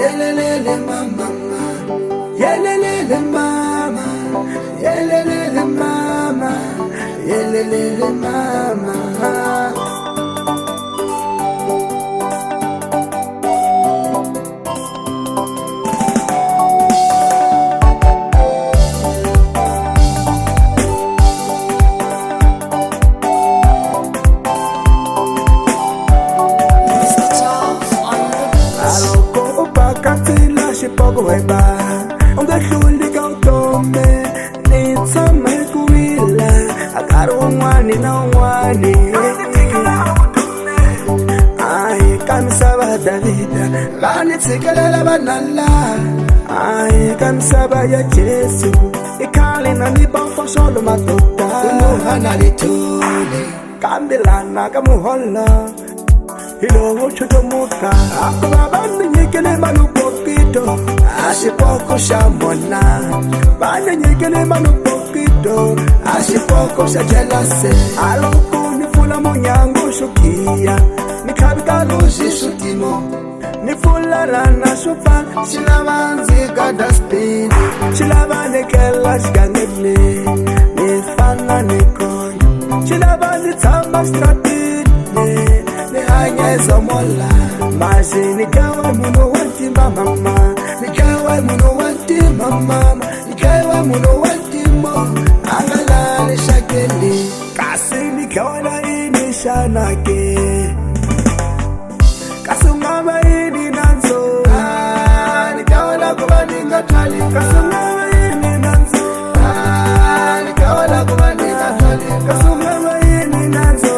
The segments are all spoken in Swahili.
Yelelele mama, yelelele mama, yelelele mama, yelelele mama. Poco weba, unga shuli kautome, ni tsama kuila, akaru mwani na mwani. Ai kamsaba Davida, lani tsikela banala. Ai kamsaba ya Yesu, ikali na nipa solo matota. Kunuhana lituli, kambilana kamuhola. Hilo choto muka, akubabani nyekele manupokito. asipoko shamona, Banya nyekele manupokito. asipoko shajelase, Aloko nifula monyango shukia. Nikabika lushi shutimo, nifula rana shufa. chilamanzi gadaspini, Chilabane kela shkangne. Nifana nikonyo. Chilabane tamba stratine. nihanyeza mola, Mazi nikawa muno wanti mama. nikawa muno wanti mama, nikawa muno wanti mo, angalale shakeli, Kasi nikawa na ini shanake. Kasungama ini nanzo. nikawa na kubaninga talika, Kasungama ini nanzo. nikawa na kubaninga talika, Kasungama ini nanzo.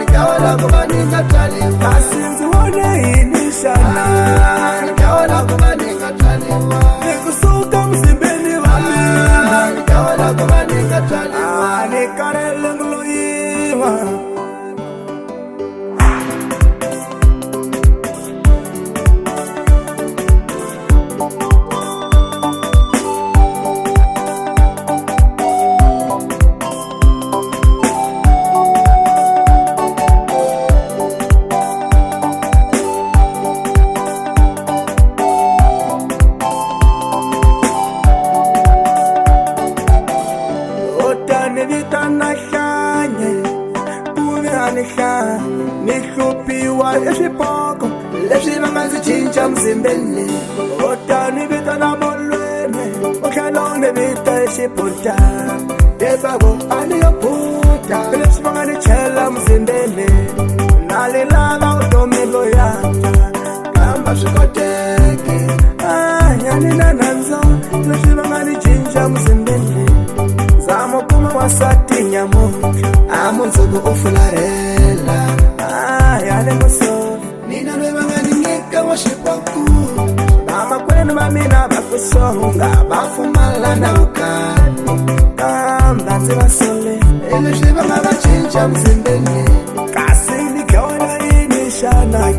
nikawa na kubaninga talika, Kasinzi wane ini shana. nikawa na kubaninga talika, Nikusuka msimbeni wamina. nikawa na kubaninga talika. Nikarele nguloyiwa. Nishupiwa yeshipoko Leswi va nga ndzi cinca mzimbeni, otani vita na molwene okhalone vita yeshipota leswaku a ni yo phuta, leswi va nga ni chela mzimbeni nalilava utomi loyaka kamba swi koteki, yani na nandzu leswi va nga ni cinca mzimbeni zamo kuma wasati nyamutlha a mundzuku u fularhela, yale muso nina lweyi va nga ni nyika wa xipaku, vamakwenu va mina va kusonga va pfumala na vukati, kamba ndzi va sole hi leswi va nga va cinca mzimbeni, kasi ni khona ini xana